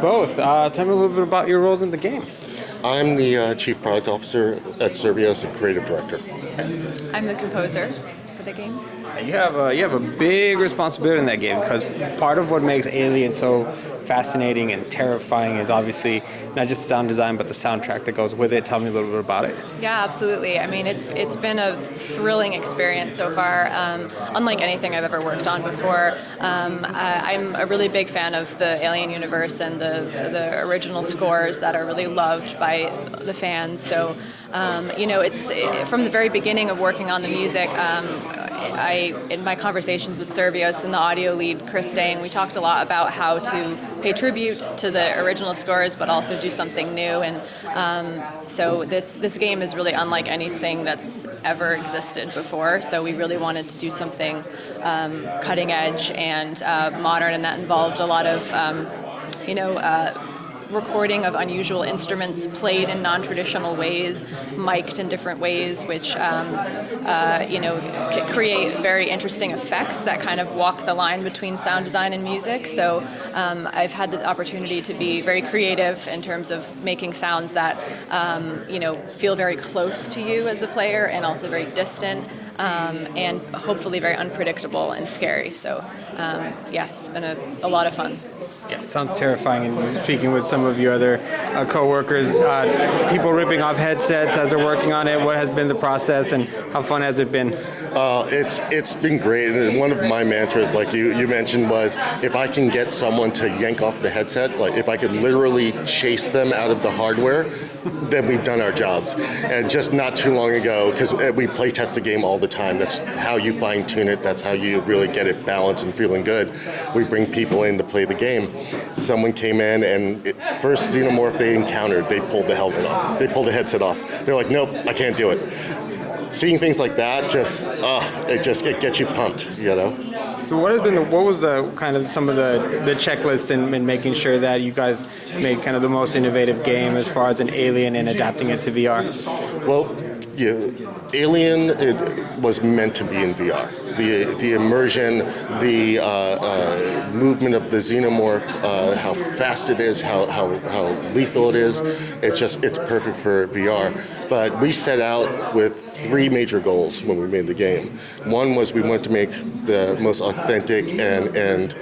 both. Tell me a little bit about your roles in the game. I'm the Chief Product Officer at Survios and Creative Director. I'm the composer for the game. You have a big responsibility in that game because part of what makes Alien so fascinating and terrifying is obviously not just sound design but the soundtrack that goes with it. Tell me a little bit about it. Yeah, absolutely. I mean, it's been a thrilling experience so far, unlike anything I've ever worked on before. I'm a really big fan of the Alien universe and the original scores that are really loved by the fans. So, it's from the very beginning of working on the music. In my conversations with Survios and the audio lead, Chris Stang, we talked a lot about how to pay tribute to the original scores, but also do something new. And so this game is really unlike anything that's ever existed before. So we really wanted to do something cutting edge and modern, and that involved a lot of, recording of unusual instruments played in non-traditional ways, mic'd in different ways, which create very interesting effects that kind of walk the line between sound design and music. So I've had the opportunity to be very creative in terms of making sounds that feel very close to you as a player and also very distant. And hopefully very unpredictable and scary. So, it's been a lot of fun. Yeah, it sounds terrifying. And speaking with some of your other co-workers, people ripping off headsets as they're working on it, what has been the process and how fun has it been? It's been great. And one of my mantras, like you mentioned, was if I can get someone to yank off the headset, like if I could literally chase them out of the hardware, then we've done our jobs. And just not too long ago, because we play test the game all the time, that's how you fine tune it, that's how you really get it balanced and feeling good. We bring people in to play the game. Someone came in and first Xenomorph they encountered, they pulled the helmet off. They pulled the headset off. They're like, nope, I can't do it. Seeing things like that it gets you pumped, So what was the kind of some of the checklist in making sure that you guys made kind of the most innovative game as far as an Alien and adapting it to VR? Well, Alien, it was meant to be in VR. The immersion, the movement of the Xenomorph, how fast it is, how lethal it is, it's perfect for VR. But we set out with three major goals when we made the game. One was we wanted to make the most authentic and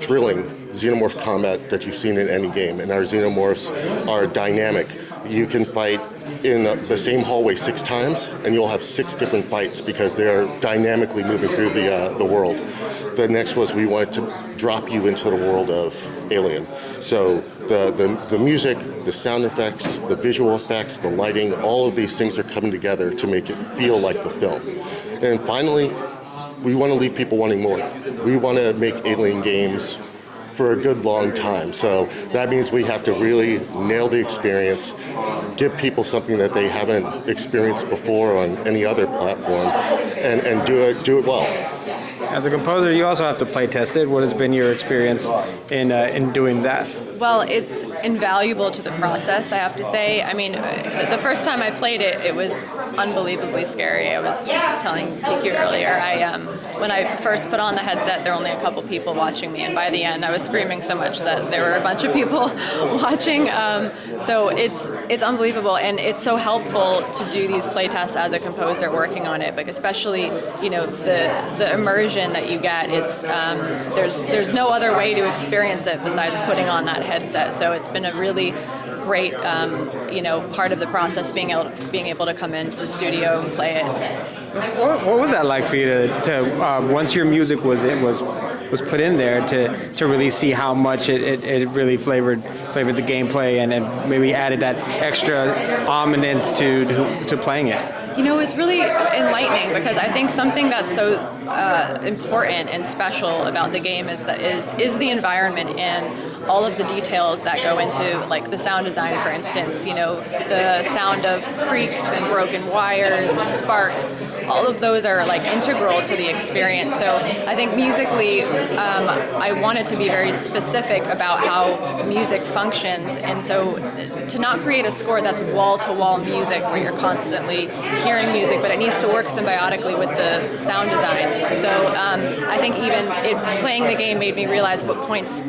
thrilling Xenomorph combat that you've seen in any game. And our Xenomorphs are dynamic. You can fight in the same hallway 6 times, and you'll have 6 different fights because they're dynamically moving through the world. The next was we wanted to drop you into the world of Alien. So the music, the sound effects, the visual effects, the lighting, all of these things are coming together to make it feel like the film. And finally, we want to leave people wanting more. We want to make Alien games for a good long time. So that means we have to really nail the experience, give people something that they haven't experienced before on any other platform, and do it well. As a composer, you also have to play test it. What has been your experience in doing that? Well, it's invaluable to the process, I have to say. I mean, the first time I played it, it was unbelievably scary. I was telling Tiki earlier, when I first put on the headset, there were only a couple people watching me, and by the end, I was screaming so much that there were a bunch of people watching. So it's unbelievable, and it's so helpful to do these playtests as a composer working on it, but especially, the immersion that you get. It's there's no other way to experience it besides putting on that headset. So it's been a really great, part of the process, being able to come into the studio and play it. What was that like for you to once your music was put in there to really see how much it really flavored the gameplay and maybe added that extra ominence to playing it? It's really enlightening because I think something that's so important and special about the game is the environment and all of the details that go into, like, the sound design, for instance. The sound of creaks and broken wires and sparks. All of those are, like, integral to the experience. So I think musically, I wanted to be very specific about how music functions, and so to not create a score that's wall-to-wall music where you're constantly hearing music, but it needs to work symbiotically with the sound design. So I think even playing the game made me realize what points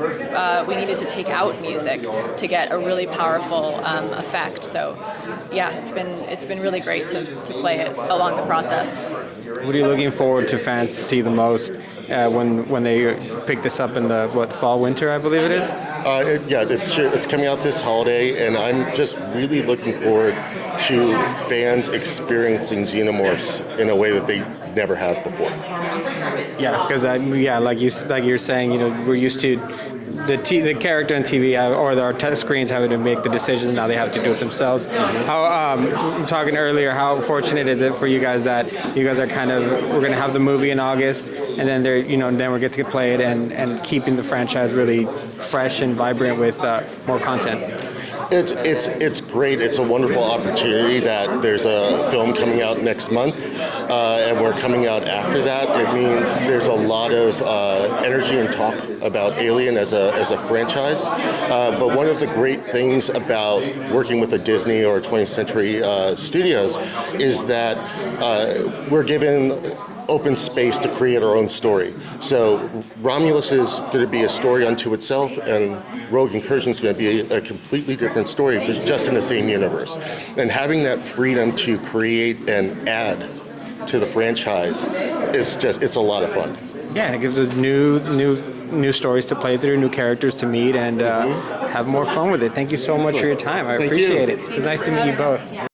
we needed to take out music to get a really powerful effect. So yeah, it's been really great to play it along the process. What are you looking forward to fans to see the most when they pick this up in the fall winter, I believe it is? It's coming out this holiday, and I'm just really looking forward to fans experiencing Xenomorphs in a way that they never have before. Yeah, because like you're saying, we're used to the character on TV or our screens having to make the decisions. Now they have to do it themselves. How talking earlier, how fortunate is it for you guys that you guys are we're going to have the movie in August, and then then we get to play it and keeping the franchise really fresh and vibrant with more content. It's great. It's a wonderful opportunity that there's a film coming out next month, and we're coming out after that. It means there's a lot of energy and talk about Alien as a franchise. But one of the great things about working with a Disney or 20th Century Studios is that we're given open space to create our own story. So Romulus is going to be a story unto itself, and Rogue Incursion is going to be a completely different story, but just in the same universe. And having that freedom to create and add to the franchise it's a lot of fun. Yeah, and it gives us new stories to play through, new characters to meet, and have more fun with it. Thank you so much for your time. I appreciate it. It was nice to meet you both.